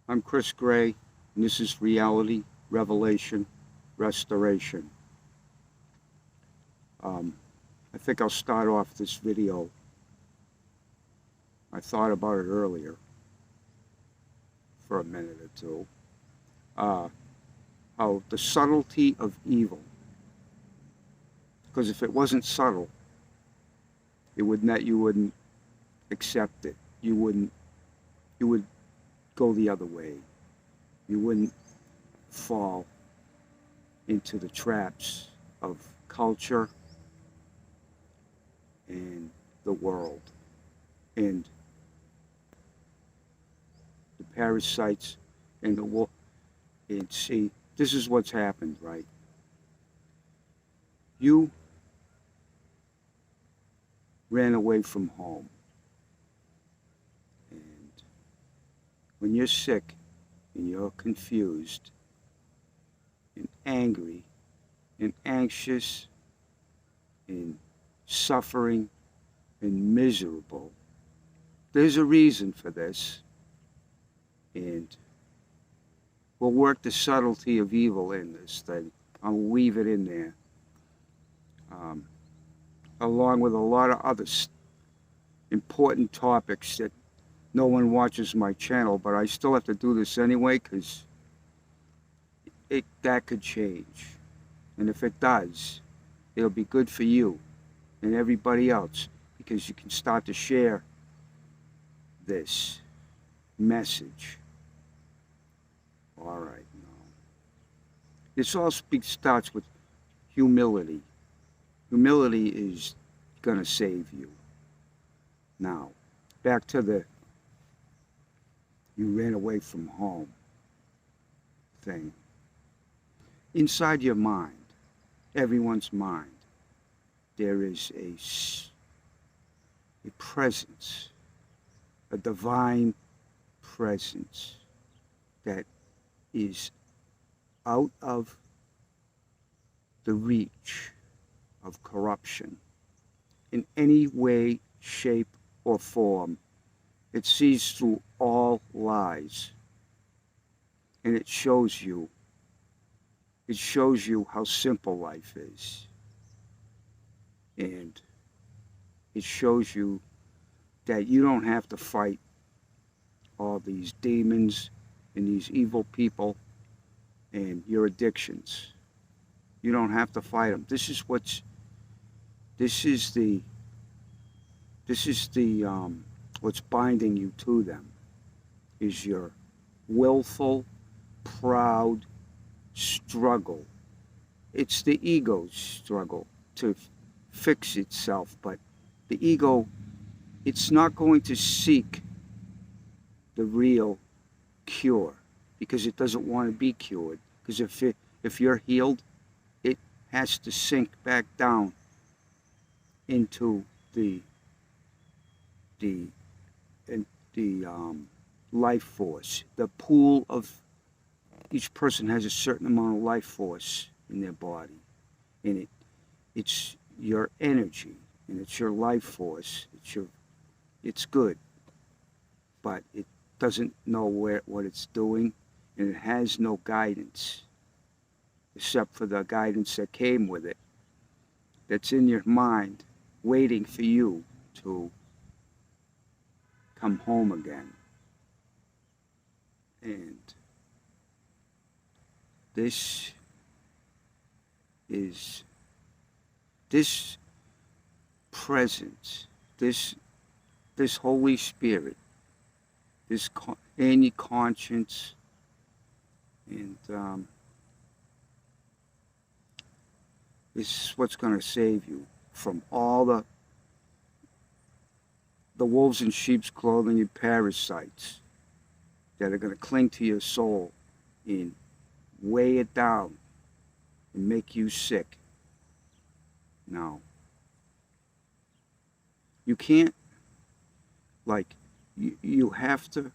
I'm Chris Gray, and this is Reality, Revelation, Restoration. I think I'll start off this video. I thought about it earlier for a minute or two. How the subtlety of evil. Because if it wasn't subtle, you wouldn't accept it. You would go the other way. You wouldn't fall into the traps of culture and the world and the parasites and the wolf. And see, this is what's happened, right? You ran away from home. And when you're sick and you're confused and angry and anxious and suffering and miserable, there's a reason for this. And we'll work the subtlety of evil in this thing. I'll weave it in there. Along with a lot of other important topics that no one watches my channel, but I still have to do this anyway because that could change. And if it does, it'll be good for you and everybody else because you can start to share this message. All right, now. This all starts with humility. Humility is going to save you. Now, back to the you ran away from home thing. Inside your mind, everyone's mind, there is a presence, a divine presence that is out of the reach of corruption in any way, shape, or form. It sees through all lies, and it shows you how simple life is, and it shows you that you don't have to fight all these demons and these evil people and your addictions. You don't have to fight them. This is what's binding you to them, is your willful, proud struggle. It's the ego's struggle to fix itself, but the ego, it's not going to seek the real cure because it doesn't want to be cured. Because if you're healed, it has to sink back down into the life force. The pool of each person has a certain amount of life force in their body, and it's your energy and it's your life force. It's good, but it doesn't know what it's doing, and it has no guidance except for the guidance that came with it, that's in your mind waiting for you to come home again. And this presence, this Holy Spirit, this any conscience, and this is what's going to save you from all the wolves in sheep's clothing and parasites that are going to cling to your soul and weigh it down and make you sick. Now, you can't, you have to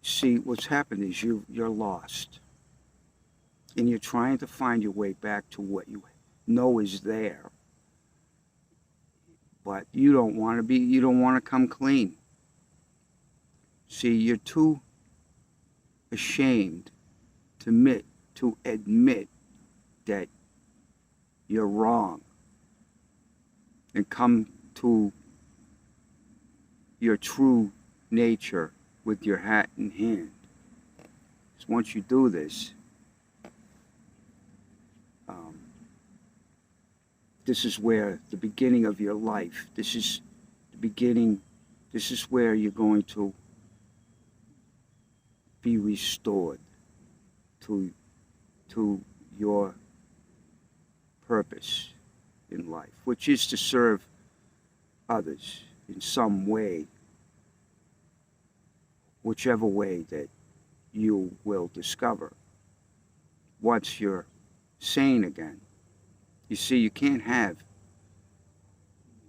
see what's happened is you're lost. And you're trying to find your way back to what you know is there. But you don't want to come clean. See, you're too ashamed to admit that you're wrong and come to your true nature with your hat in hand. So once you do this, this is where the beginning of your life, this is the beginning, this is where you're going to be restored to your purpose in life, which is to serve others in some way, whichever way that you will discover once you're sane again. You see, you can't have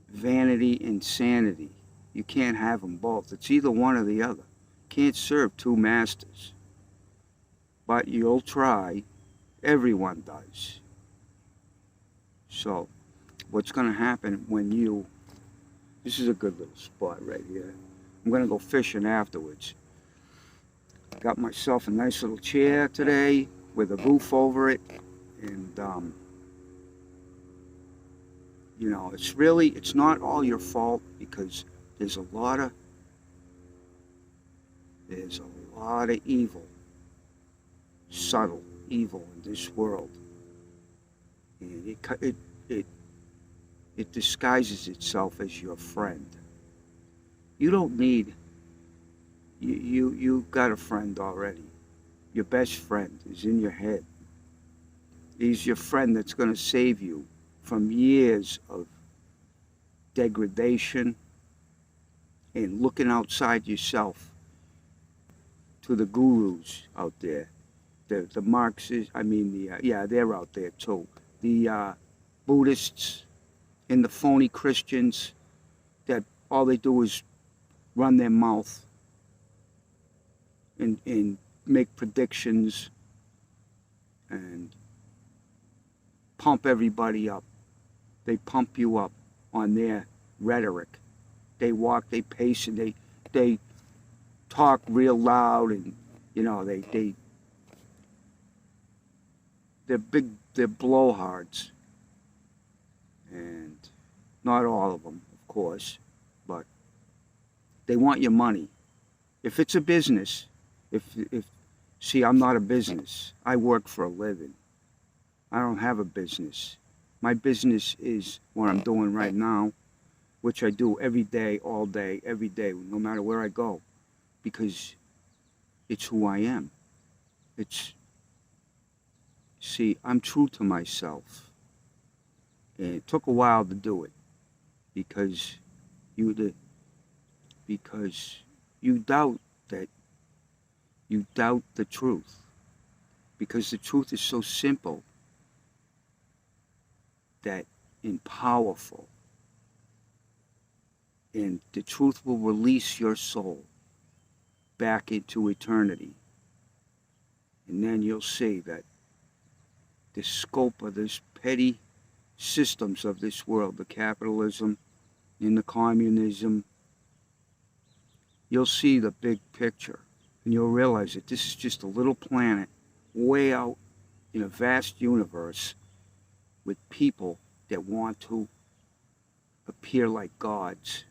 vanity and sanity. You can't have them both. It's either one or the other. You can't serve two masters. But you'll try. Everyone does. So, what's going to happen when you... This is a good little spot right here. I'm going to go fishing afterwards. Got myself a nice little chair today with a roof over it. And, you know, it's not all your fault, because there's a lot of evil, subtle evil in this world, and it disguises itself as your friend. You don't need, you got a friend already. Your best friend is in your head. He's your friend that's going to save you from years of degradation and looking outside yourself to the gurus out there, the Marxists. I mean, they're out there too. The Buddhists and the phony Christians that all they do is run their mouth and make predictions and pump everybody up. They pump you up on their rhetoric. They walk, they pace, and they talk real loud, and you know they're blowhards, and not all of them, of course, but they want your money. If it's a business, see, I'm not a business. I work for a living. I don't have a business. My business is what I'm doing right now, which I do every day, all day, every day, no matter where I go, because it's who I am. See, I'm true to myself. And it took a while to do it, because you doubt the truth, because the truth is so simple and powerful, and the truth will release your soul back into eternity, and then you'll see that the scope of this petty systems of this world, the capitalism and the communism, you'll see the big picture, and you'll realize that this is just a little planet way out in a vast universe with people that want to appear like gods,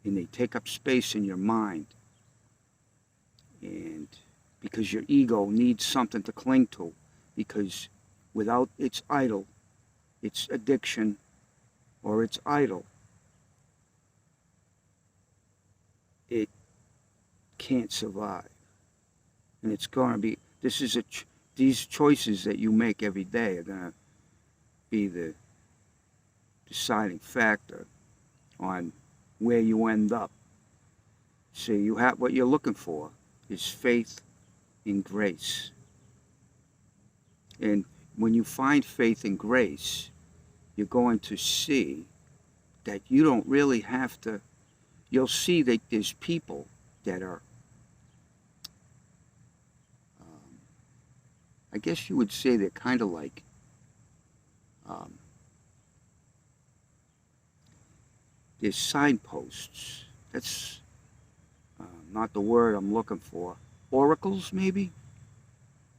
and they take up space in your mind, and because your ego needs something to cling to, because without its idol, its addiction, or its idol, it can't survive. And it's going to be, these choices that you make every day are going to be the deciding factor on where you end up. So what you're looking for is faith and grace. And when you find faith and grace, you're going to see that you don't really have to. You'll see that there's people that are, I guess you would say they're kind of like, there's signposts. That's not the word I'm looking for. oracles, maybe.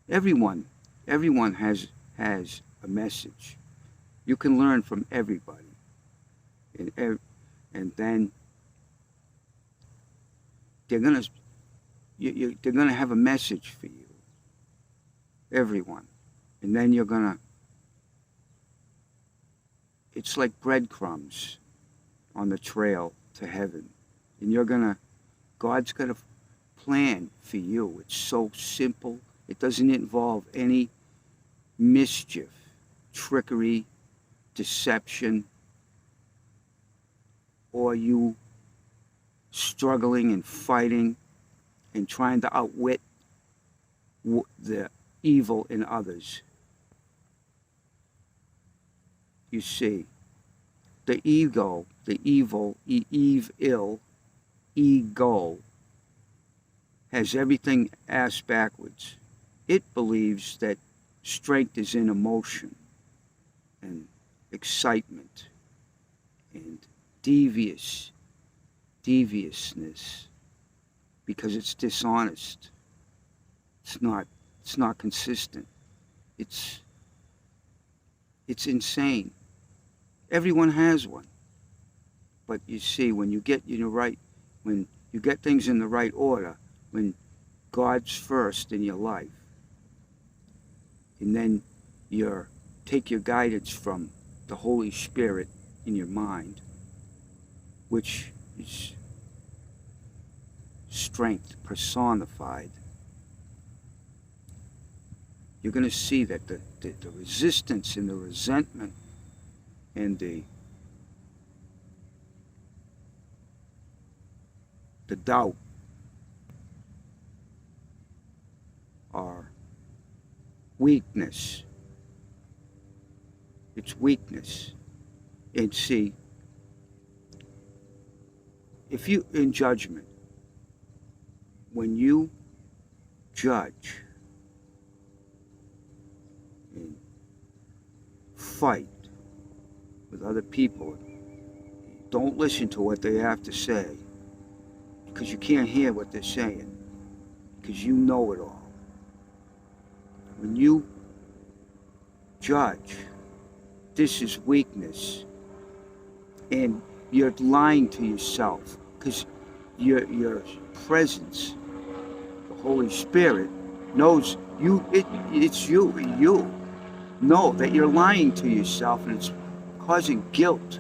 Everyone has a message. You can learn from everybody, and then they're gonna they're gonna have a message for you, everyone, and then you're gonna. It's like breadcrumbs on the trail to heaven, and God's got a plan for you. It's so simple. It doesn't involve any mischief, trickery, deception, or you struggling and fighting and trying to outwit the evil in others. You see, the ego, the evil, evil, ego, has everything ass backwards. It believes that strength is in emotion and excitement and deviousness, because it's dishonest. It's not consistent. It's insane. Everyone has one. But you see, when you get when you get things in the right order, when God's first in your life, and then you take your guidance from the Holy Spirit in your mind, which is strength personified, you're going to see that the resistance and the resentment and the doubt are weakness. It's weakness. And see, if you, in judgment, when you judge and fight with other people, don't listen to what they have to say, because you can't hear what they're saying, because you know it all. When you judge, this is weakness, and you're lying to yourself, because your presence, the Holy Spirit, knows you. It's you. You know that you're lying to yourself, and it's causing guilt,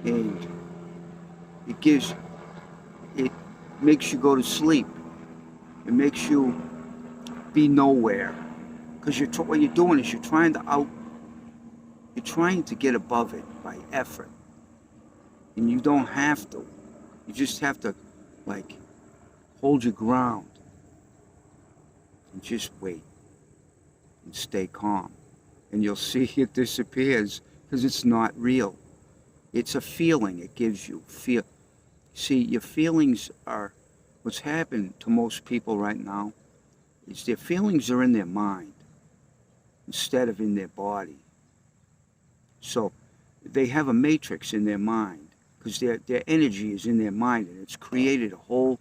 and it makes you go to sleep. It makes you be nowhere, because what you're doing is you're trying to get above it by effort, and you don't have to. You just have to, like, hold your ground and just wait and stay calm, and you'll see it disappears, because it's not real. It's a feeling it gives you. See, your feelings are, what's happened to most people right now is their feelings are in their mind instead of in their body. So they have a matrix in their mind, because their energy is in their mind, and it's created a whole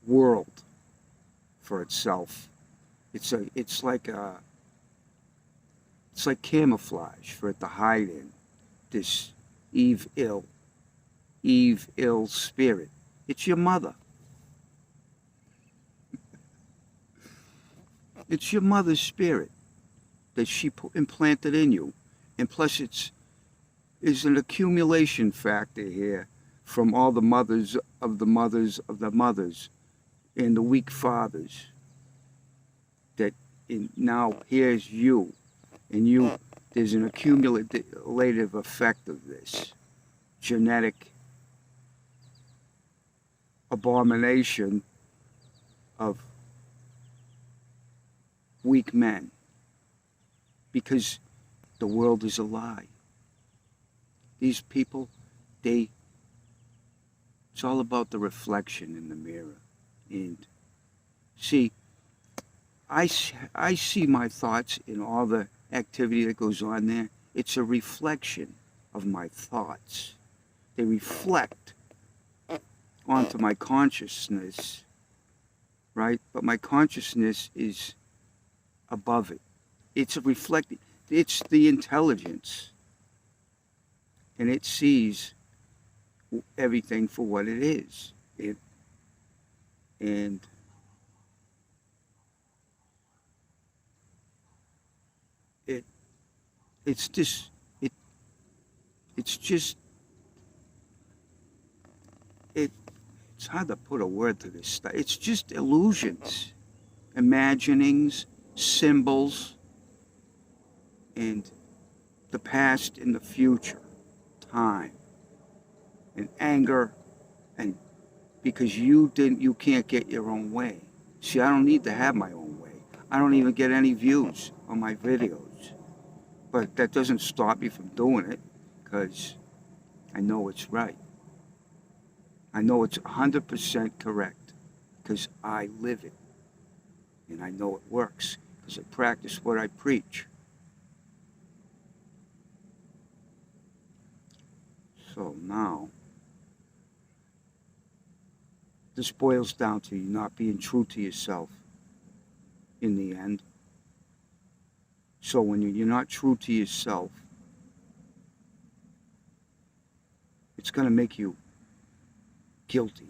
world for itself. It's like camouflage for it to hide in, this evil spirit. It's your mother. It's your mother's spirit that she implanted in you. And plus is an accumulation factor here from all the mothers of the mothers of the mothers and the weak fathers. That now here's you, and there's an accumulative effect of this genetic abomination of weak men, because the world is a lie. These people, it's all about the reflection in the mirror. And see, I see my thoughts in all the activity that goes on there. It's a reflection of my thoughts. They reflect onto my consciousness, right? But my consciousness is above it. It's a reflecting, it's the intelligence, and it sees everything for what it is. And it it's just it it's just it it's hard to put a word to this stuff. It's just illusions, imaginings, symbols, and the past and the future, time and anger, and because you can't get your own way. See, I don't need to have my own way. I don't even get any views on my videos, but that doesn't stop me from doing it because I know it's right. I know it's 100% correct because I live it and I know it works because I practice what I preach. So now, this boils down to you not being true to yourself in the end. So when you're not true to yourself, it's going to make you guilty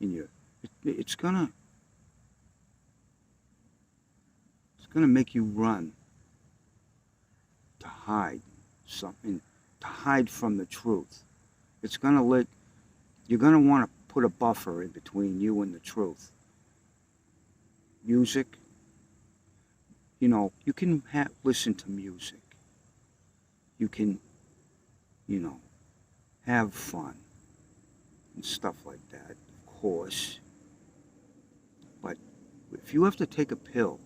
in your it's going to make you run to hide something, to hide from the truth. It's going to let you're going to want to put a buffer in between you and the truth. Music, you can listen to music. You can, have fun and stuff like that, of course. But if you have to take a pill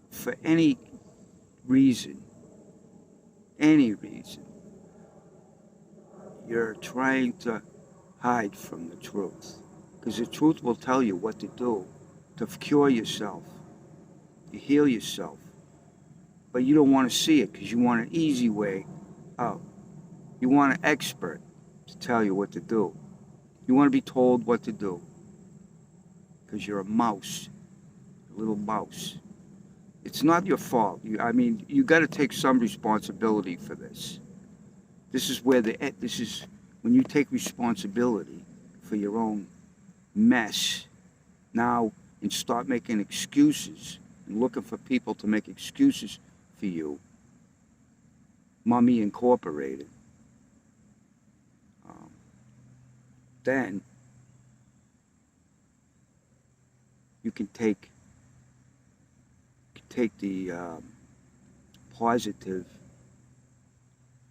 for any reason, you're trying to hide from the truth. Because the truth will tell you what to do to cure yourself, to heal yourself. But you don't want to see it because you want an easy way out. You want an expert to tell you what to do. You want to be told what to do because you're a mouse, a little mouse. It's not your fault. You got to take some responsibility for this. This is when you take responsibility for your own mess now and start making excuses and looking for people to make excuses for you. Mummy Incorporated. Then you can take the positive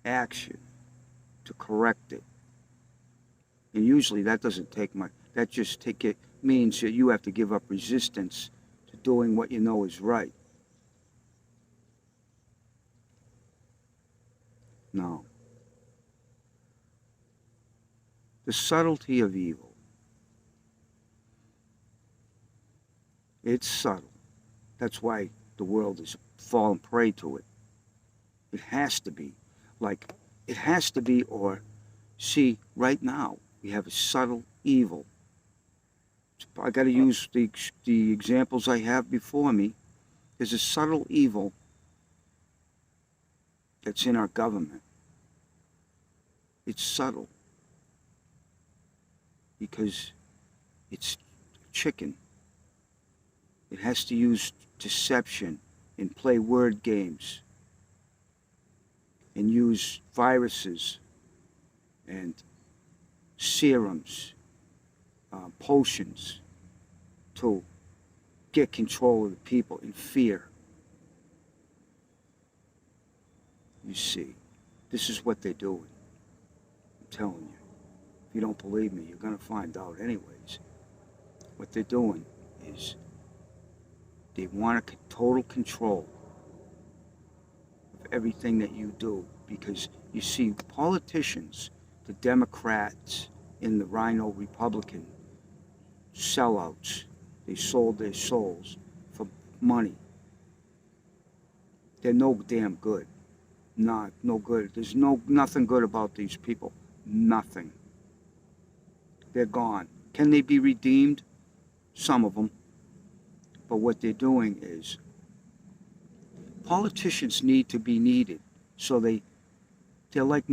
action to correct it. And usually that doesn't take much. That just means that you have to give up resistance to doing what you know is right. No. The subtlety of evil. It's subtle. That's why the world has fallen prey to it. It has to be. Or see, right now, we have a subtle evil. I got to use the examples I have before me. There's a subtle evil that's in our government. It's subtle because it's chicken. It has to use deception and play word games and use viruses and serums, potions to get control of the people in fear. You see, this is what they're doing. I'm telling you. If you don't believe me, you're going to find out anyways. What they're doing is they want total control of everything that you do because you see politicians, the Democrats and the Rhino Republican sellouts, they sold their souls for money. They're no damn good. No good. There's nothing good about these people. nothing. They're gone. Can they be redeemed? Some of them. But what they're doing is, politicians need to be needed. So they're like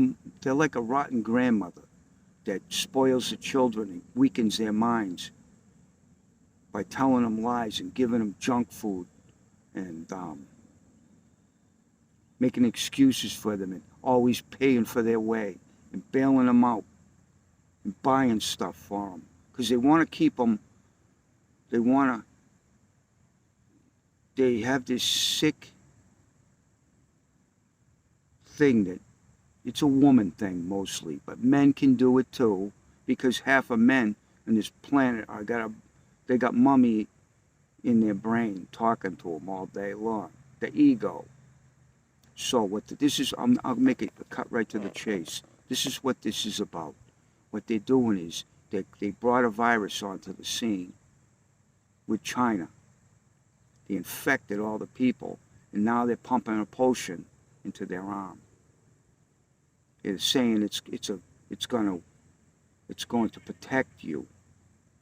a rotten grandmother that spoils the children and weakens their minds by telling them lies and giving them junk food and making excuses for them and always paying for their way and bailing them out and buying stuff for them because they want to keep them. They have this sick thing that it's a woman thing mostly, but men can do it too because half of men on this planet they got mummy in their brain talking to them all day long. The ego. So I'll make it cut right to the chase. This is what this is about. What they're doing is they brought a virus onto the scene with China. They infected all the people, and now they're pumping a potion into their arm. They're saying it's going to protect you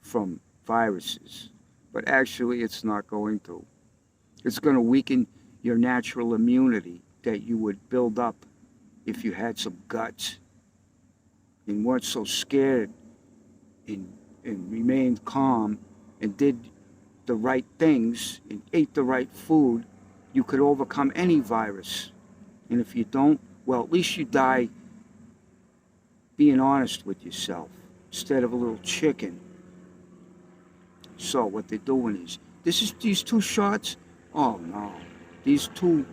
from viruses, but actually it's not going to. It's going to weaken your natural immunity that you would build up if you had some guts and weren't so scared and remained calm and did the right things and ate the right food. You could overcome any virus. And if you don't, well, at least you die being honest with yourself instead of a little chicken. So what they're doing is, these two shots, oh no, these two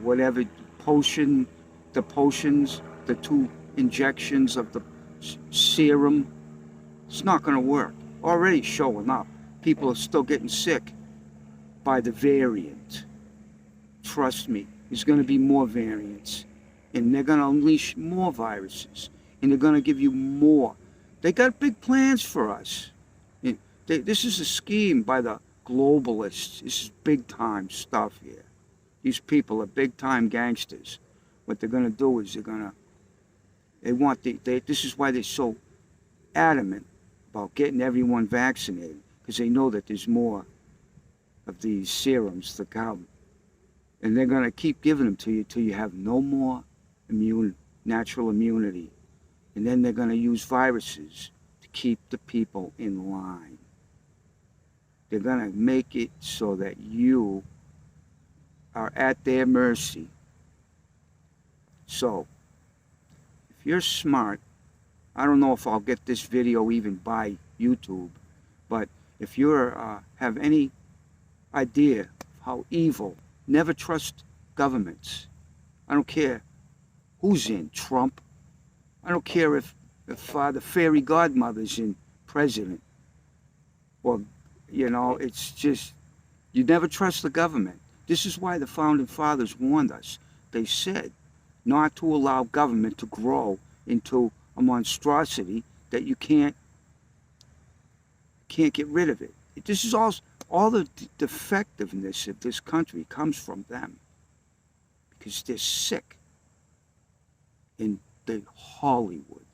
whatever the potions, the two injections of the serum, it's not going to work. Already showing up. People are still getting sick by the variant. Trust me, there's going to be more variants. And they're going to unleash more viruses. And they're going to give you more. They got big plans for us. This is a scheme by the globalists. This is big time stuff here. These people are big time gangsters. What they're going to do is this is why they're so adamant about getting everyone vaccinated, because they know that there's more of these serums to come. And they're going to keep giving them to you till you have no more natural immunity. And then they're going to use viruses to keep the people in line. They're going to make it so that you are at their mercy. So, if you're smart, I don't know if I'll get this video even by YouTube, but if you have any idea of how evil, never trust governments. I don't care who's in, Trump. I don't care if the fairy godmother's in president. Or, it's just, you never trust the government. This is why the Founding Fathers warned us. They said not to allow government to grow into a monstrosity that you can't get rid of it. This is all the defectiveness of this country comes from them. Because they're sick. In Hollywood.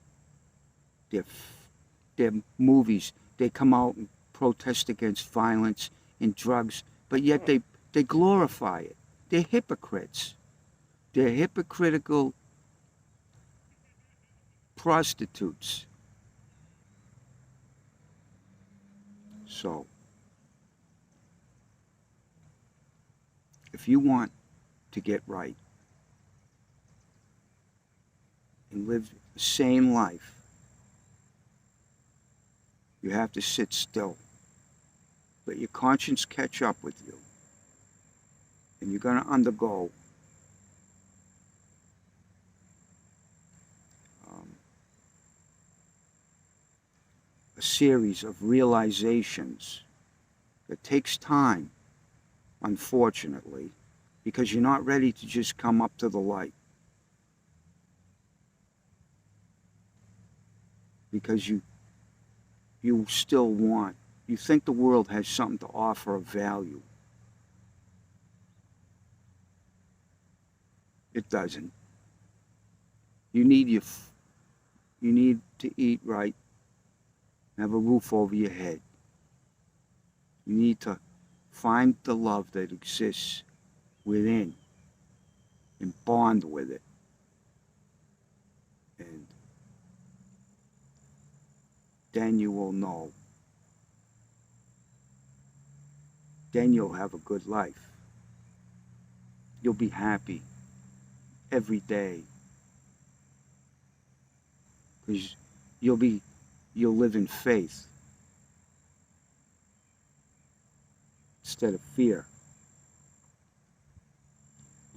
Their movies, they come out and protest against violence and drugs, but yet they glorify it. They're hypocrites. They're hypocritical prostitutes. So, if you want to get right and live a sane life, you have to sit still. Let your conscience catch up with you. And you're going to undergo a series of realizations that takes time, unfortunately, because you're not ready to just come up to the light. Because you still you think the world has something to offer of value. It doesn't. You need You need to eat right, have a roof over your head. You need to find the love that exists within and bond with it. And then you will know. Then you'll have a good life. You'll be happy every day. Because you'll live in faith instead of fear.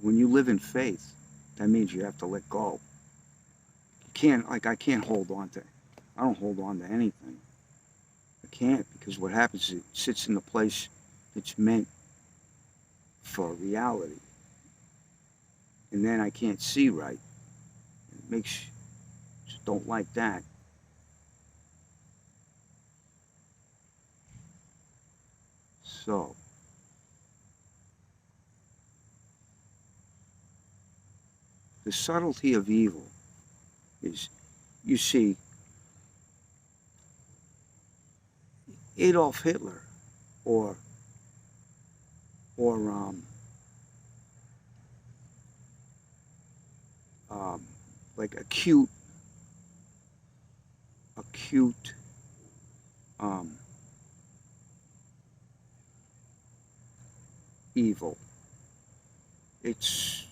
When you live in faith, that means you have to let go. You can't, like I can't hold on to, I don't hold on to anything. I can't, because what happens is it sits in the place that's meant for reality. And then I can't see right. It makes, just don't like that. So, the subtlety of evil is, you see, Adolf Hitler or like acute evil. It's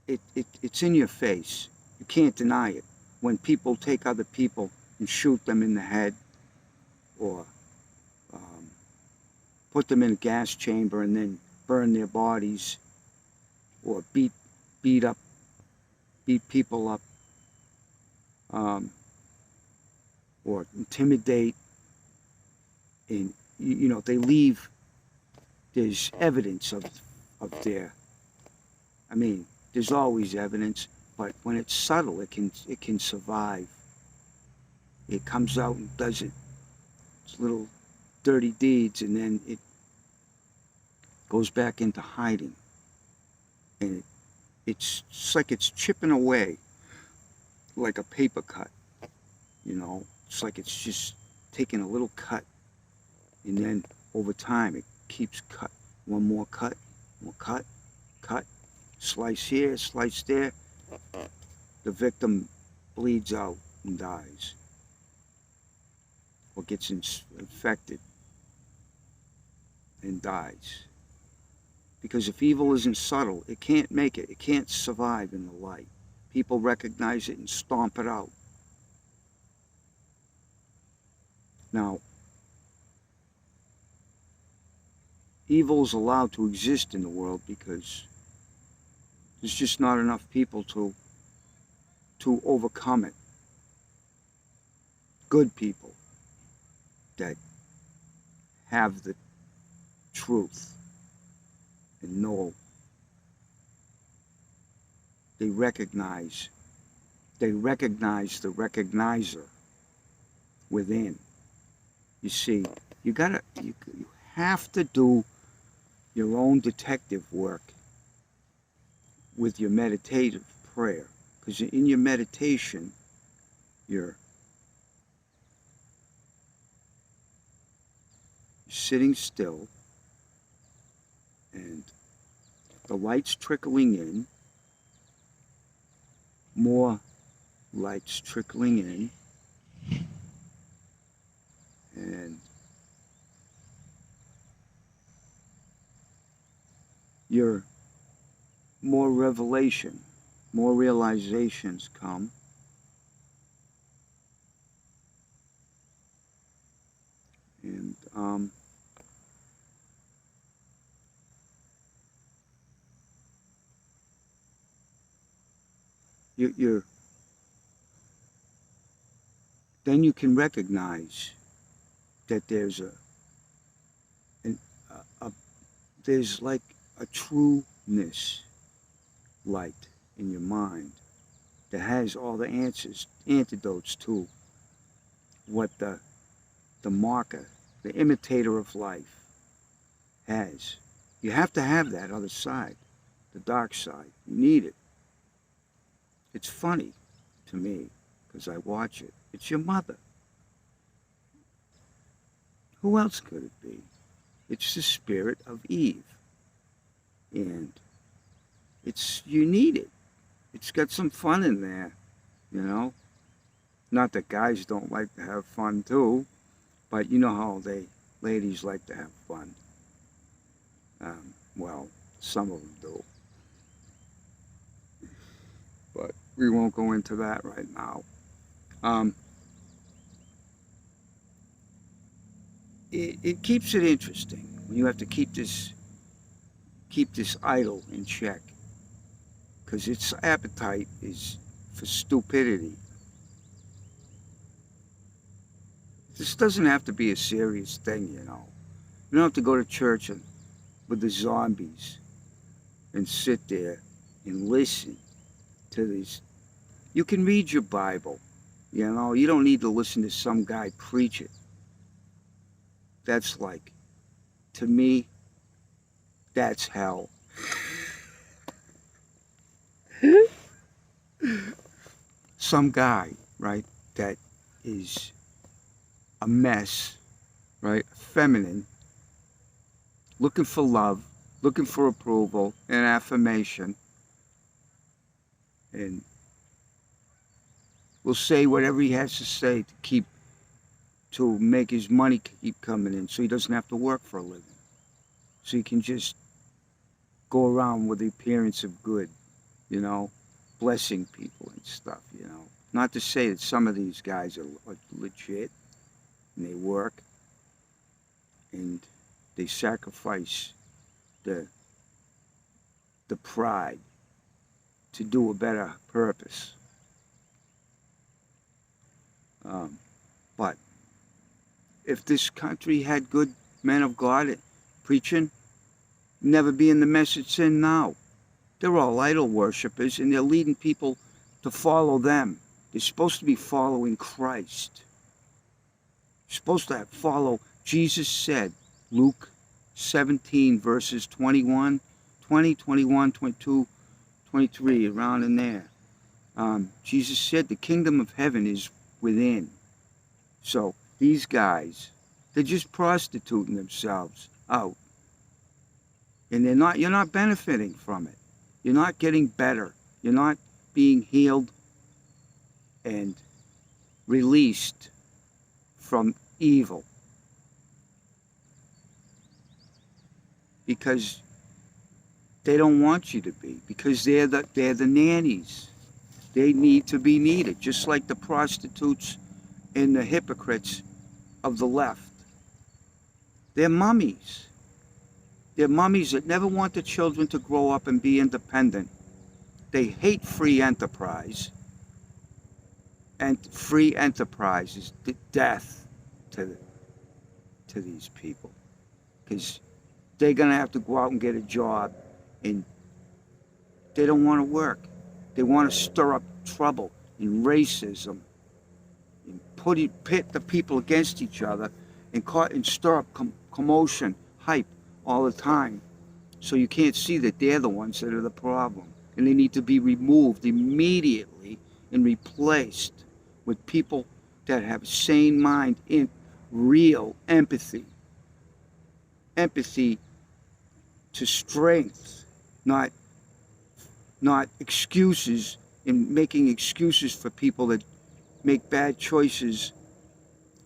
it's in your face. You can't deny it. When people take other people and shoot them in the head, or put them in a gas chamber and then burn their bodies, or beat people up, or intimidate, and they leave. There's evidence of their. I mean, there's always evidence, but when it's subtle, it can survive. It comes out and does its little dirty deeds, and then it goes back into hiding, and it's like it's chipping away, like a paper cut. It's like it's just taking a little cut, and then over time it keeps cut. One more cut, more cut, slice here, slice there. The victim bleeds out and dies, or gets infected and dies. Because if evil isn't subtle, it can't make it. It can't survive in the light. People recognize it and stomp it out. Now, evil is allowed to exist in the world because there's just not enough people to overcome it. Good people that have the truth and know, they recognize the recognizer within. You see, you have to do your own detective work with your meditative prayer, because in your meditation, you're sitting still, and the light's trickling in, more light's trickling in, and you're more revelation, more realizations come. And you're then you can recognize that there's there's like a trueness light in your mind that has all the answers, antidotes to what the marker, the imitator of life has. You have to have that other side, the dark side. You need it. It's funny. to me, because I watch it. It's your mother. Who else could it be? It's the spirit of Eve. And you need it. It's got some fun in there, you know? Not that guys don't like to have fun too, but you know how ladies like to have fun. Well, some of them do. But we won't go into that right now. It keeps it interesting when you have to keep this idol in check, because its appetite is for stupidity. This doesn't have to be a serious thing, you know. You don't have to go to church with the zombies and sit there and listen to these. You can read your Bible, you know. You don't need to listen to some guy preach it. That's like, to me, that's hell. Some guy, right, that is a mess, right, feminine, looking for love, looking for approval and affirmation, and will say whatever he has to say to make his money keep coming in, so he doesn't have to work for a living, so he can just go around with the appearance of good, you know, blessing people and stuff, you know. Not to say that some of these guys are legit and they work and they sacrifice the pride to do a better purpose. But if this country had good men of God preaching, never be in the mess it's in now. They're all idol worshippers, and they're leading people to follow them. They're supposed to be following Christ. You're supposed to follow. Jesus said, Luke 17 verses 21, 20, 21, 22, 23, around in there. Jesus said the kingdom of heaven is within. So these guys, they're just prostituting themselves out. And you're not benefiting from it. You're not getting better. You're not being healed and released from evil. Because they don't want you to be. Because they're the nannies. They need to be needed, just like the prostitutes and the hypocrites of the left. They're mummies. They're mummies that never want the children to grow up and be independent. They hate free enterprise. And free enterprise is death to these people. Because they're going to have to go out and get a job, and they don't want to work. They want to stir up trouble and racism and pit the people against each other and stir up commotion, hype all the time. So you can't see that they're the ones that are the problem. And they need to be removed immediately and replaced with people that have sane mind and real empathy. Empathy to strength, not excuses, and making excuses for people that make bad choices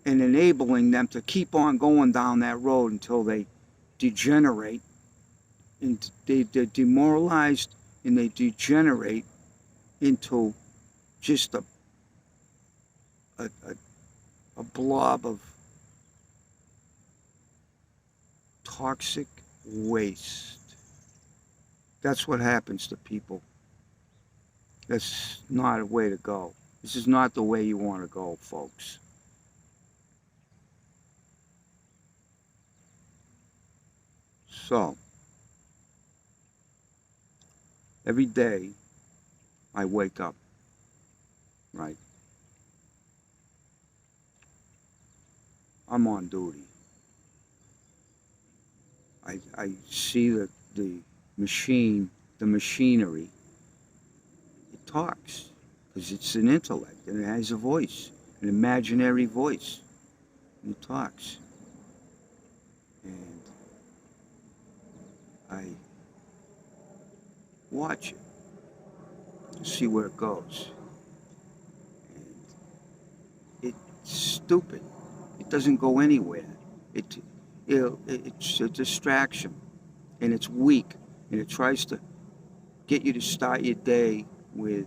and enabling them to keep on going down that road until they degenerate, and they're demoralized, and they degenerate into just a blob of toxic waste. That's what happens to people. That's not a way to go. This is not the way you want to go, folks. So, every day I wake up, right? I'm on duty. I see the machine, the machinery. It talks. because it's an intellect and it has a voice, an imaginary voice, and it talks. And I watch it to see where it goes. And it's stupid. It doesn't go anywhere. It's a distraction, and it's weak, and it tries to get you to start your day with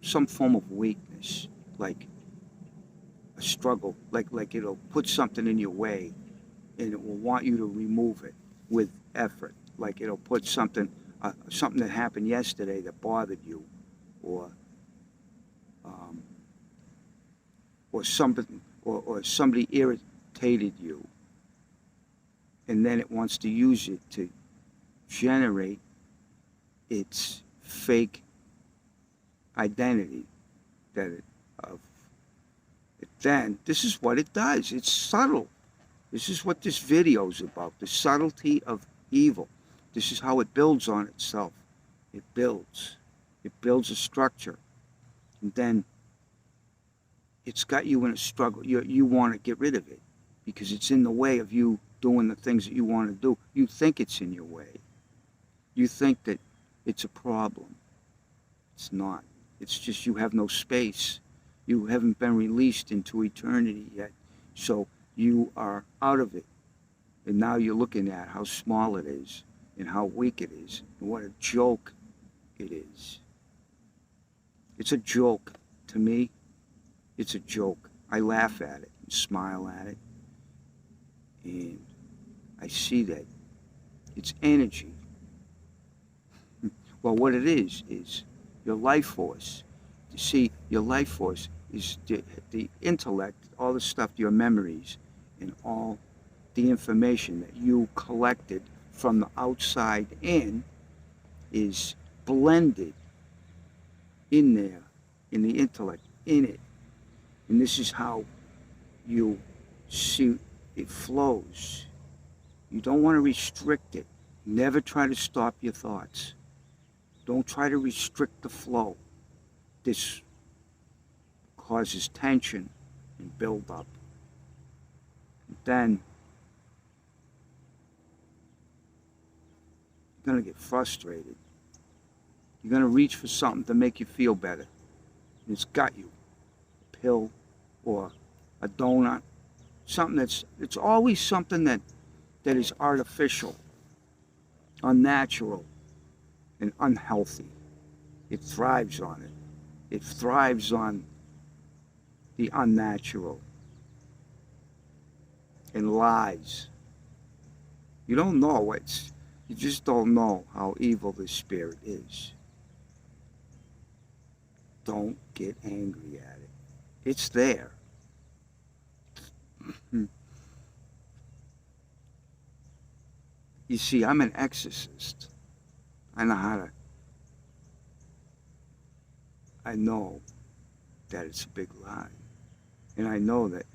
some form of weakness, like a struggle, like it'll put something in your way, and it will want you to remove it with effort. Like it'll put something that happened yesterday that bothered you, or um, or somebody irritated you, and then it wants to use it to generate its fake identity that then this is what it does. It's subtle. This is what this video is about, the subtlety of evil. This is how it builds on itself. It builds a structure, and then it's got you in a struggle. You want to get rid of it because it's in the way of you doing the things that you want to do. You think it's in your way. You think that it's a problem. It's not. It's just you have no space. You haven't been released into eternity yet. So you are out of it. And now you're looking at how small it is and how weak it is and what a joke it is. It's a joke. To me, it's a joke. I laugh at it and smile at it. And I see that it's energy. Well, what it is your life force. You see, your life force is the intellect, all the stuff, your memories, and all the information that you collected from the outside in is blended in there, in the intellect, in it. And this is how you see it flows. You don't want to restrict it. Never try to stop your thoughts. Don't try to restrict the flow. This causes tension and build up. And then you're going to get frustrated. You're going to reach for something to make you feel better. And it's got you. A pill or a donut. It's always something that is artificial, unnatural, and unhealthy. It thrives on it. It thrives on the unnatural and lies. You don't know you just don't know how evil this spirit is. Don't get angry at it. It's there. You see, I'm an exorcist. I know that it's a big lie. And I know that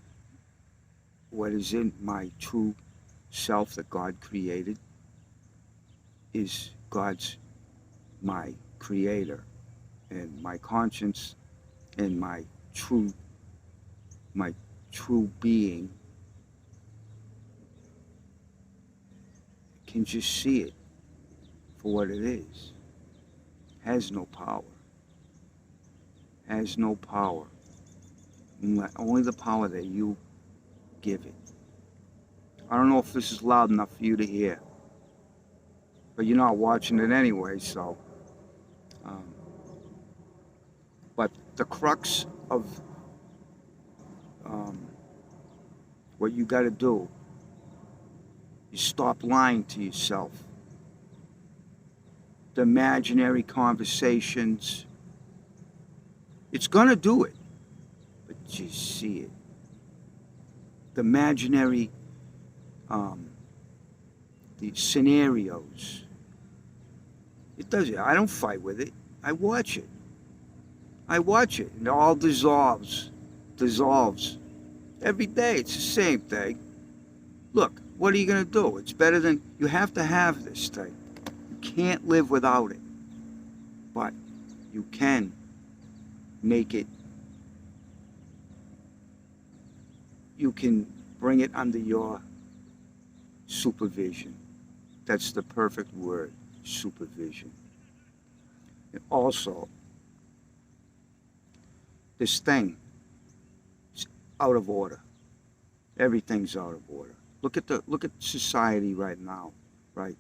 what is in my true self that God created is my creator, and my conscience and my true being can just see it for what it is. Has no power. Has no power. Only the power that you give it. I don't know if this is loud enough for you to hear, but you're not watching it anyway, so. But the crux of what you got to do is stop lying to yourself. The imaginary conversations, it's going to do it, but you see it. The imaginary, the scenarios, it does it. I don't fight with it. I watch it. I watch it, and it all dissolves. Every day, it's the same thing. Look, what are you going to do? It's better than, you have to have this thing. You can't live without it. But you can make it, you can bring it under your supervision. That's the perfect word, supervision. And also, this thing is out of order. Everything's out of order. Look at society right now, right?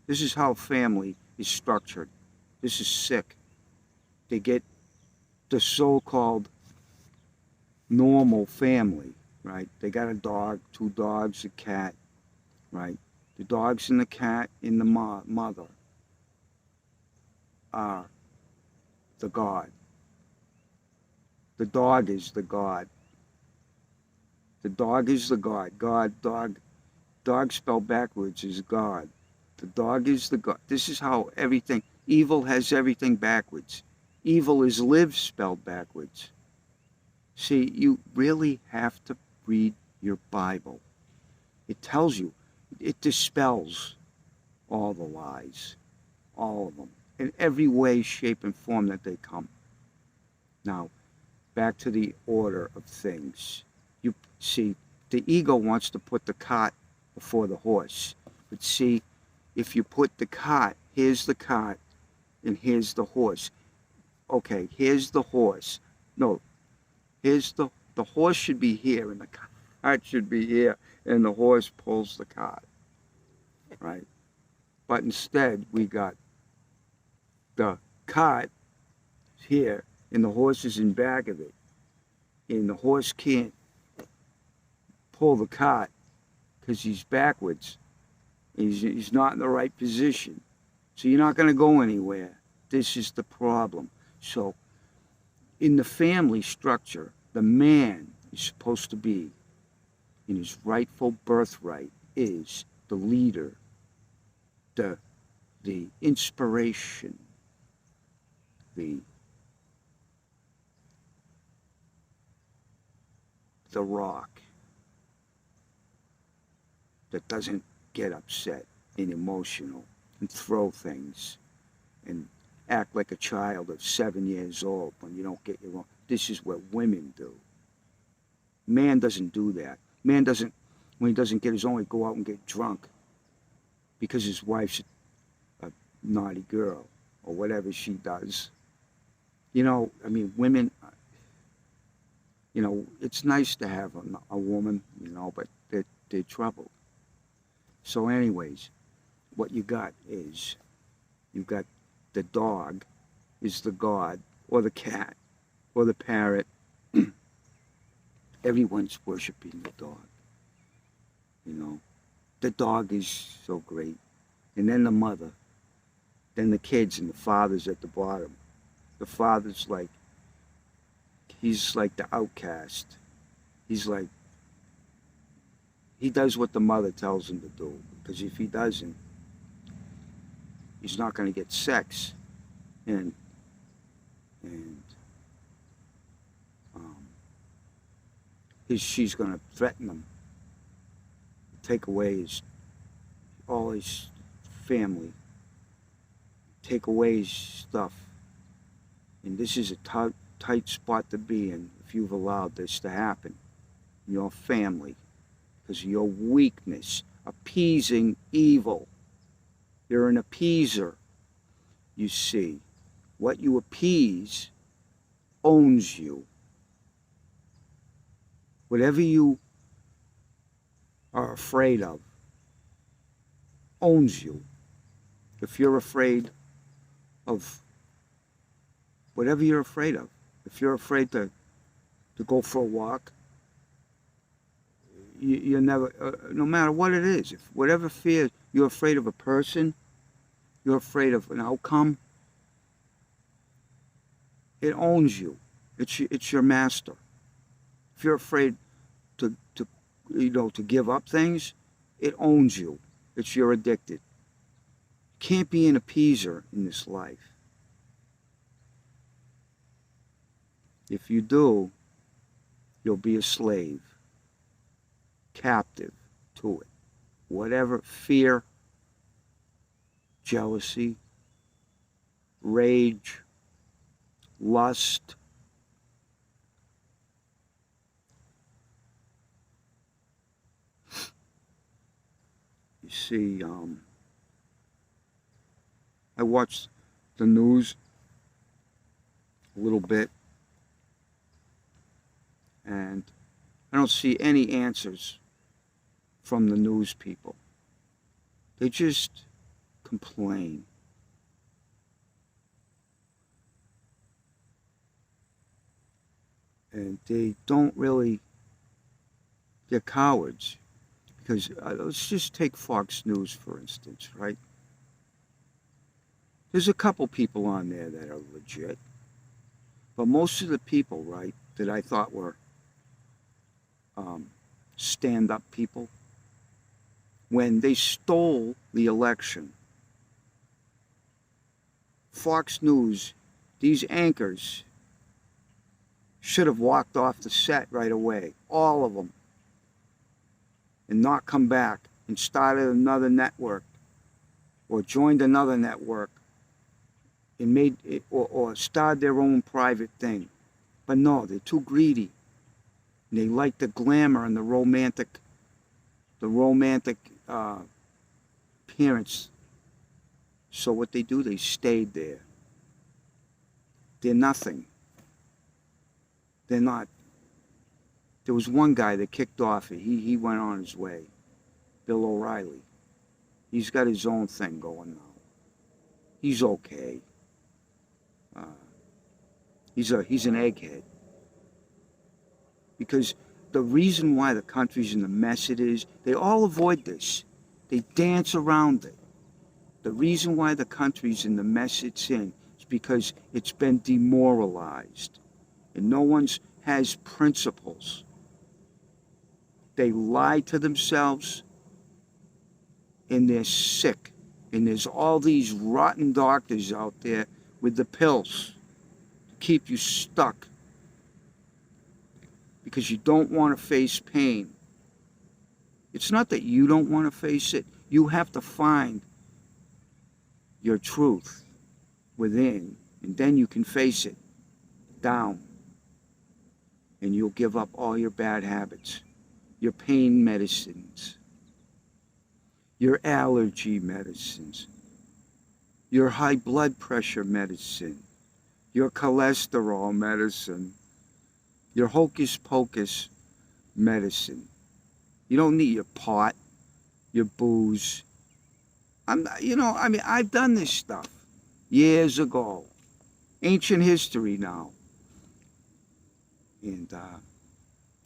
This is how family is structured. This is sick. They get the so-called normal family, right? They got a dog, 2 dogs, a cat, right? The dogs and the cat and the mother are the God. The dog is the God. The dog is the God. Dog spelled backwards is God. The dog is the God. This is how everything, evil has everything backwards. Evil is live spelled backwards. See, you really have to read your Bible. It tells you, it dispels all the lies, all of them, in every way, shape, and form that they come. Now, back to the order of things. You see, the ego wants to put the cart before the horse. But see, if you put the cart, here's the cart, and here's the horse. Okay, here's the horse. No, here's the horse should be here, and the cart should be here, and the horse pulls the cart, right? But instead, we got the cart here, and the horse is in back of it, and the horse can't pull the cart because he's backwards. He's not in the right position. So you're not going to go anywhere. This is the problem. So in the family structure, the man is supposed to be, in his rightful birthright, is the leader, the inspiration, the rock that doesn't get upset and emotional and throw things and act like a child of 7 years old when you don't get your own. This is what women do. Man doesn't do that. Man doesn't, when he doesn't get his own, he go out and get drunk because his wife's a naughty girl or whatever she does. You know, I mean, women, you know, it's nice to have a woman, you know, but they're trouble. So anyways, what you got is, you got the dog is the God, or the cat, or the parrot. Everyone's worshiping the dog. You know, the dog is so great. And then the mother, then the kids, and the father's at the bottom. The father's like, he's like the outcast. He's like, he does what the mother tells him to do. Because if he doesn't, he's not going to get sex. And she's going to threaten him, take away all his family, take away his stuff. And this is a tight spot to be in if you've allowed this to happen in your family because of your weakness, appeasing evil. You're an appeaser. You see, what you appease owns you. Whatever you are afraid of owns you. If you're afraid of whatever you're afraid of, if you're afraid to go for a walk, you're never, no matter what it is, if whatever fear, you're afraid of a person, you're afraid of an outcome, it owns you. It's your master. If you're afraid to give up things, it owns you. You're addicted. You can't be an appeaser in this life. If you do, you'll be a slave, captive to it. Whatever fear, jealousy, rage, lust, you see, I watch the news a little bit, and I don't see any answers from the news people. They just complain. And they don't really, they're cowards. Because let's just take Fox News, for instance, right? There's a couple people on there that are legit. But most of the people, right, that I thought were stand-up people, when they stole the election, Fox News, these anchors should have walked off the set right away, all of them, and not come back and started another network or joined another network and made it, or started their own private thing. But no, they're too greedy. And they like the glamour and the romantic appearance. So what they do, they stayed there. They're nothing. They're not. There was one guy that kicked off it. He went on his way. Bill O'Reilly. He's got his own thing going now. He's okay. He's an egghead. Because the reason why the country's in the mess it is, they all avoid this. They dance around it. The reason why the country's in the mess it's in is because it's been demoralized. And no one has principles. They lie to themselves, and they're sick. And there's all these rotten doctors out there with the pills to keep you stuck because you don't want to face pain. It's not that you don't want to face it. You have to find your truth within, and then you can face it down. And you'll give up all your bad habits, your pain medicines, your allergy medicines, your high blood pressure medicine, your cholesterol medicine, your hocus pocus medicine. You don't need your pot, your booze. I've done this stuff years ago. Ancient history now. And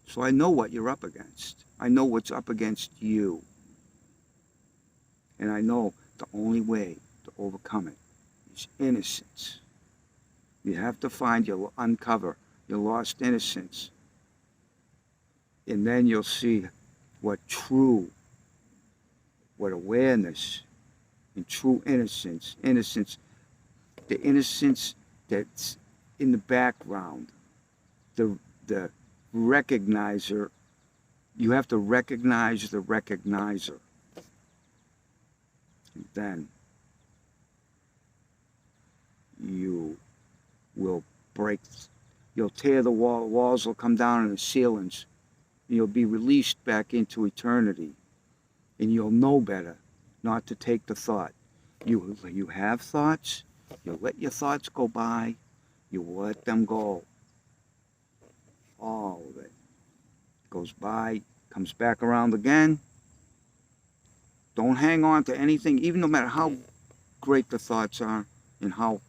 so I know what you're up against. I know what's up against you. And I know the only way to overcome it is innocence. You have to uncover your lost innocence. And then you'll see what awareness and true innocence, the innocence that's in the background, the recognizer. You have to recognize the recognizer. And then you will you'll tear the walls will come down in the ceilings, and you'll be released back into eternity. And you'll know better not to take the thought. You have thoughts, you let your thoughts go by, you let them go. All of it goes by, comes back around again. Don't hang on to anything, even no matter how great the thoughts are and how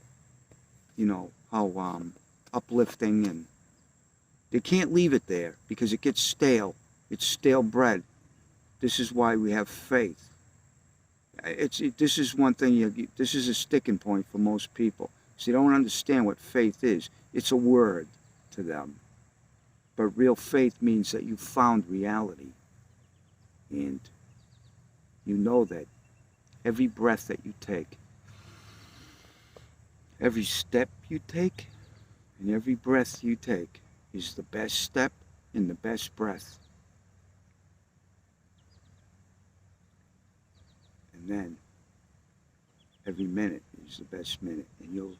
uplifting, and they can't leave it there because it gets stale. It's stale bread. This is why we have faith. This is one thing. This is a sticking point for most people. So they don't understand what faith is. It's a word to them. But real faith means that you found reality. And you know that every breath that you take, every step you take, and every breath you take is the best step and the best breath. And then every minute is the best minute. And you'll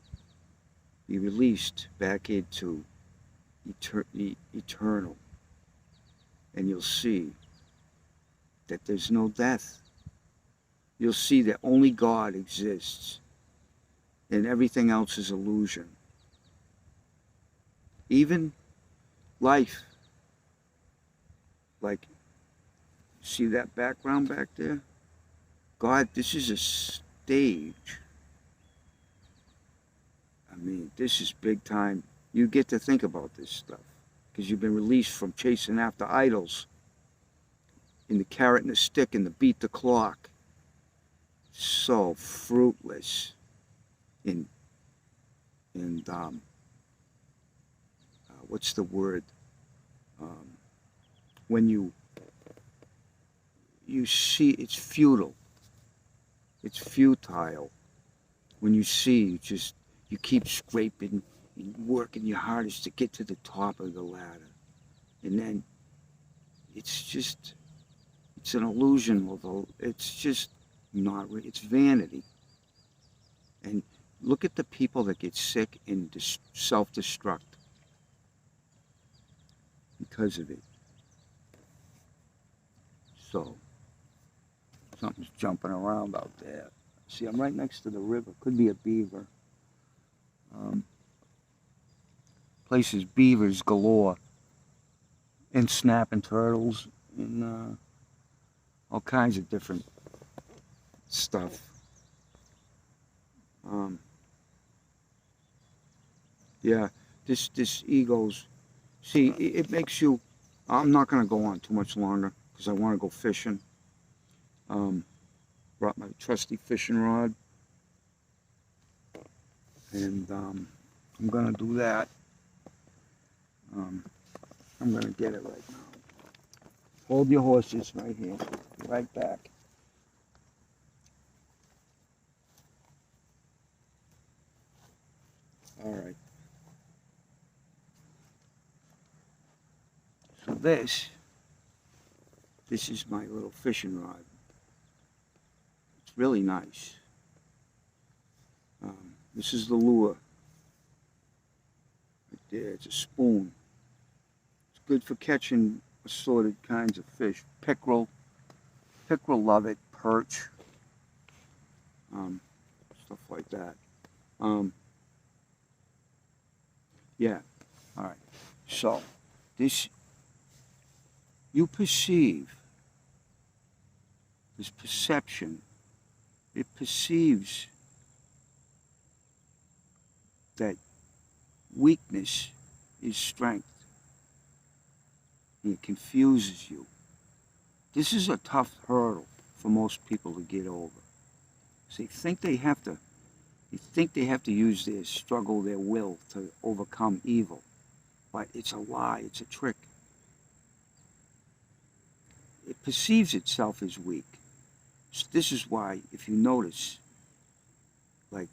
be released back into eternal. And you'll see that there's no death. You'll see that only God exists and everything else is illusion. Even life. Like, see that background back there? God, this is a stage. I mean, this is big time. You get to think about this stuff because you've been released from chasing after idols in the carrot and the stick and the beat the clock. So fruitless. And what's the word? When you see it's futile. It's futile. When you see, you keep scraping and working your hardest to get to the top of the ladder. And then it's an illusion, although it's just not real. It's vanity. And look at the people that get sick and self-destruct because of it. So, something's jumping around out there. See, I'm right next to the river. Could be a beaver. Places beavers galore. And snapping turtles. And all kinds of different stuff. Yeah, this ego's... See, it makes you... I'm not going to go on too much longer because I want to go fishing. Brought my trusty fishing rod. And I'm going to do that. I'm going to get it right now. Hold your horses right here. Be right back. All right. So this is my little fishing rod. It's really nice. This is the lure. Right there, it's a spoon. It's good for catching assorted kinds of fish. Pickerel love it. Perch. Stuff like that. Yeah. All right. So this, you perceive, this perception, it perceives that weakness is strength. And it confuses you. This is a tough hurdle for most people to get over. So they think they have to use their struggle, their will to overcome evil. But it's a lie, it's a trick. It perceives itself as weak. So this is why, if you notice, like,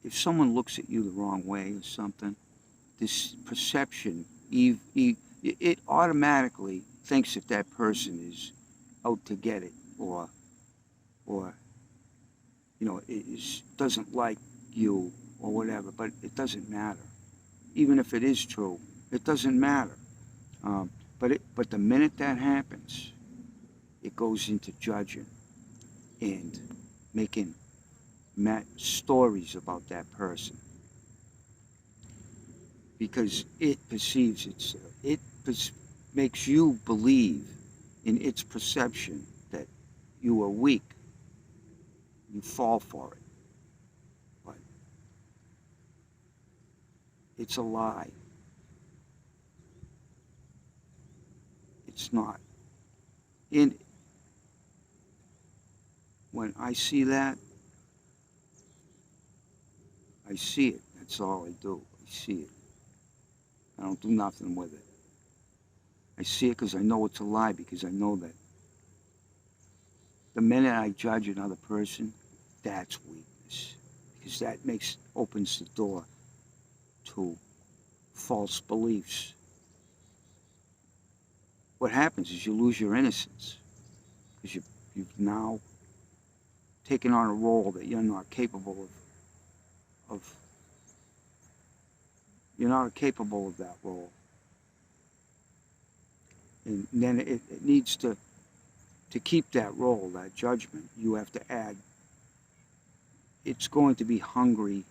if someone looks at you the wrong way or something, this perception, it automatically thinks that that person is out to get it, or you know, doesn't like you or whatever. But it doesn't matter. Even if it is true, it doesn't matter. But the minute that happens, it goes into judging and making stories about that person, because it perceives makes you believe in its perception that you are weak. You fall for it. But it's a lie. It's not. And when I see that, I see it. That's all I do. I see it. I don't do nothing with it. I see it because I know it's a lie, because I know that the minute I judge another person, that's weakness. Because that opens the door to false beliefs. What happens is you lose your innocence, because you've now taken on a role that you're not capable of You're not capable of that role. And then it needs to keep that role, that judgment, you have to add, it's going to be hungry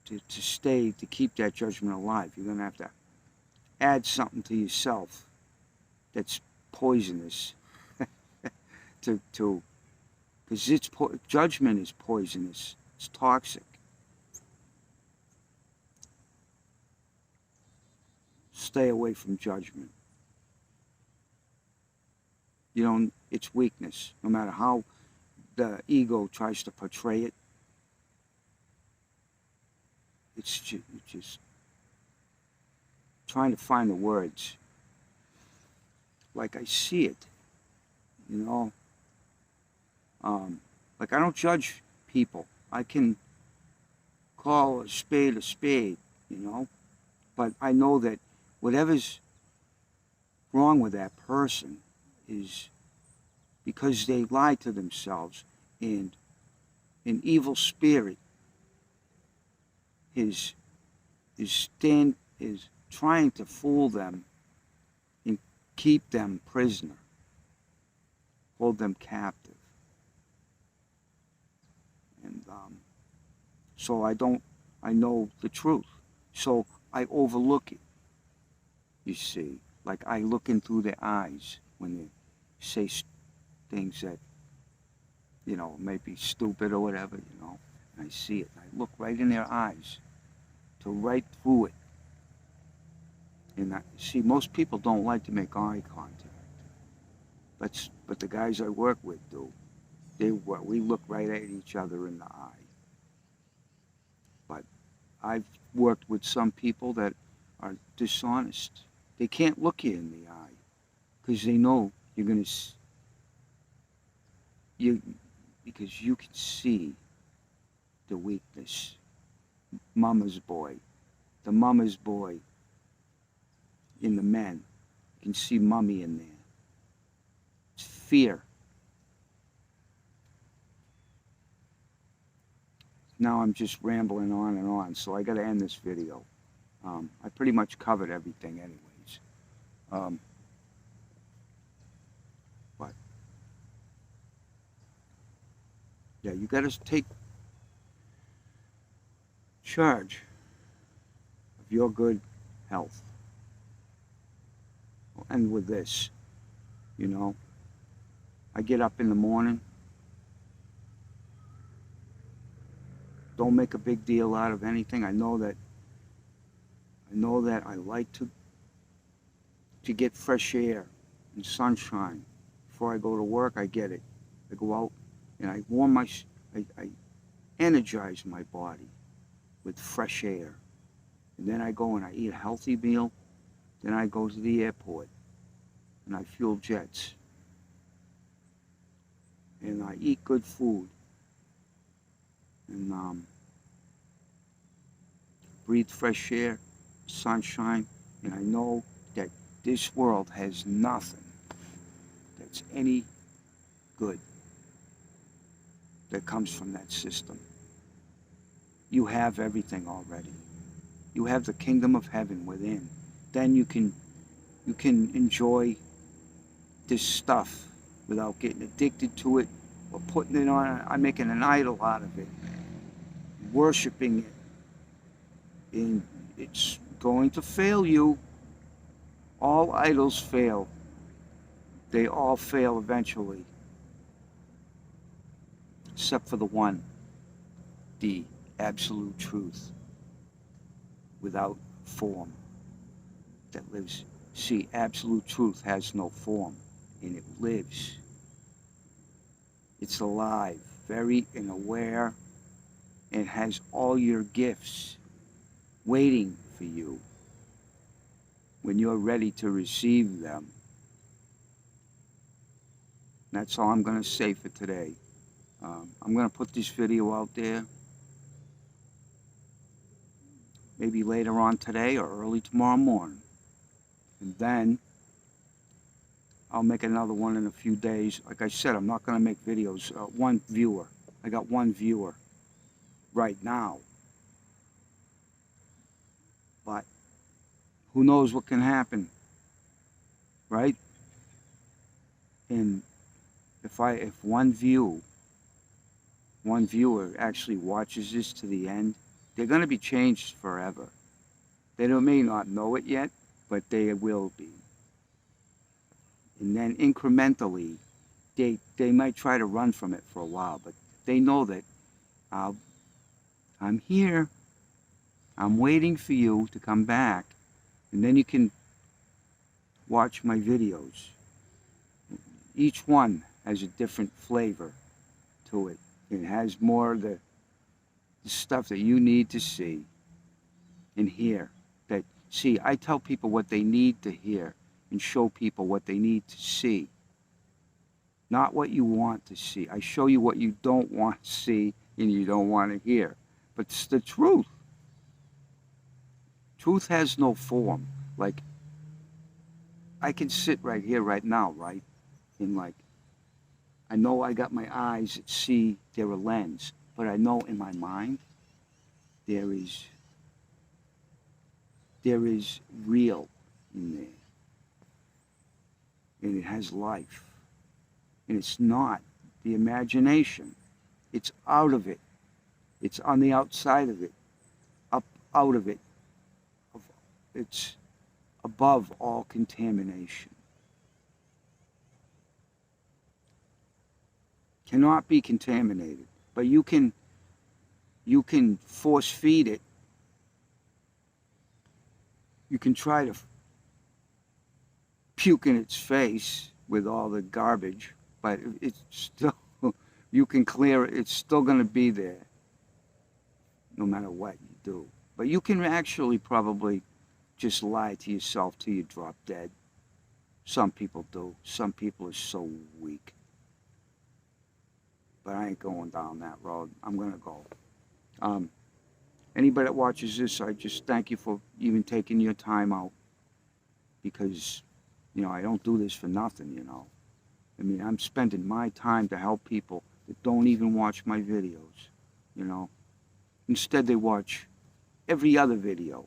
to stay, to keep that judgment alive. You're going to have to add something to yourself that's poisonous to because judgment is poisonous. It's toxic. Stay away from judgment. You don't, it's weakness. No matter how the ego tries to portray it, it's just trying to find the words like I see it, you know. Like I don't judge people. I can call a spade, you know, but I know that whatever's wrong with that person is because they lie to themselves, and an evil spirit is trying to fool them and keep them prisoner, hold them captive. And so I know the truth. So I overlook it, you see. Like I look in through their eyes when they say things that, you know, may be stupid or whatever, you know. And I see it. I look right in their eyes, to right through it. And see, most people don't like to make eye contact. But the guys I work with do. We look right at each other in the eye. But I've worked with some people that are dishonest. They can't look you in the eye because they know you're going to, because you can see the weakness. Mama's boy, the mama's boy in the men. You can see mummy in there. It's fear. Now I'm just rambling on and on, so I got to end this video. I pretty much covered everything anyways. But, yeah, you got to take charge of your good health. I'll end with this, you know. I get up in the morning. Don't make a big deal out of anything. I know that I like to get fresh air and sunshine. Before I go to work, I get it. I go out and I energize my body with fresh air. And then I go and I eat a healthy meal. Then I go to the airport and I fuel jets. And I eat good food. And breathe fresh air, sunshine, and I know that this world has nothing that's any good that comes from that system. You have everything already. You have the kingdom of heaven within. Then you can enjoy this stuff without getting addicted to it or putting it on. I'm making an idol out of it, worshiping it. And it's going to fail you. All idols fail. They all fail eventually. Except for the one, the absolute truth, without form, that lives. See, absolute truth has no form, and it lives. It's alive, very and aware, and has all your gifts waiting for you when you're ready to receive them. That's all I'm going to say for today. I'm going to put this video out there maybe later on today or early tomorrow morning. And then I'll make another one in a few days. Like I said, I'm not going to make videos. One viewer. I got one viewer right now. who knows what can happen, right? And if one viewer actually watches this to the end, they're going to be changed forever. They may not know it yet, but they will be. And then incrementally, they might try to run from it for a while, but they know that I'm here. I'm waiting for you to come back, and then you can watch my videos. Each one has a different flavor to it. It has more of the stuff that you need to see and hear. See, I tell people what they need to hear and show people what they need to see. Not what you want to see. I show you what you don't want to see and you don't want to hear. But it's the truth. Truth has no form. Like, I can sit right here, right now, right? And like, I know I got my eyes that see they're a lens, but I know in my mind there is real in there. And it has life. And it's not the imagination. It's out of it. It's on the outside of it. Up out of it. It's above all contamination. Cannot be contaminated. But you can force feed it. You can try to puke in its face with all the garbage, but it's still, you can clear it, it's still going to be there, no matter what you do. But you can actually probably just lie to yourself till you drop dead. Some people do. Some people are so weak. But I ain't going down that road. I'm going to go. Anybody that watches this, I just thank you for even taking your time out, because, you know, I don't do this for nothing, you know. I mean, I'm spending my time to help people that don't even watch my videos, you know. Instead, they watch every other video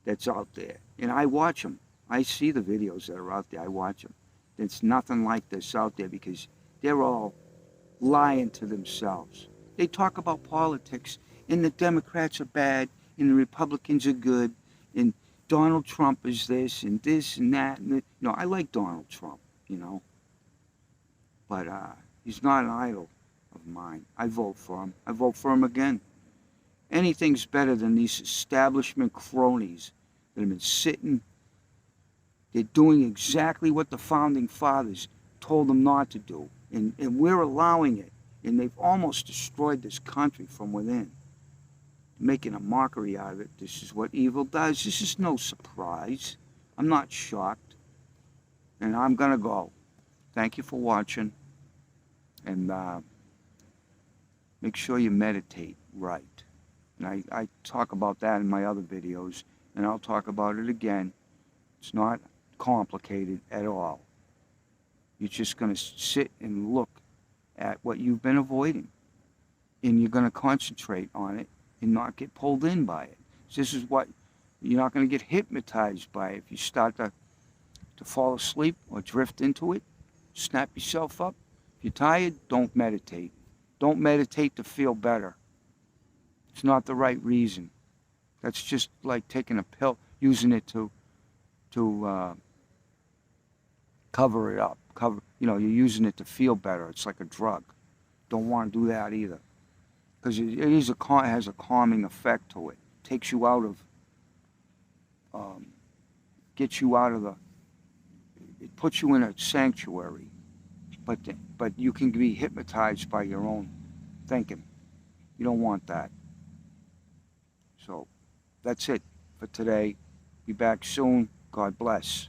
that's out there, and I watch them. I see the videos that are out there. I watch them. There's nothing like this out there, because they're all lying to themselves. They talk about politics, and the Democrats are bad, and the Republicans are good, and Donald Trump is this and that. And you know, I like Donald Trump, you know, but he's not an idol of mine. I vote for him. I vote for him again. Anything's better than these establishment cronies that have been sitting. They're doing exactly what the founding fathers told them not to do, and we're allowing it. And they've almost destroyed this country from within, making a mockery out of it. This is what evil does. This is no surprise. I'm not shocked. And I'm going to go. Thank you for watching. And make sure you meditate right. And I talk about that in my other videos, and I'll talk about it again. It's not complicated at all. You're just going to sit and look at what you've been avoiding, and you're going to concentrate on it and not get pulled in by it. So this is what, you're not going to get hypnotized by it. If you start to fall asleep or drift into it, snap yourself up. If you're tired, don't meditate. Don't meditate to feel better. It's not the right reason. That's just like taking a pill, using it to cover it up. You know, you're using it to feel better. It's like a drug. Don't want to do that either, because it has a calming effect to it. Takes you out of, gets you out of it puts you in a sanctuary. But you can be hypnotized by your own thinking. You don't want that. So that's it for today. Be back soon. God bless.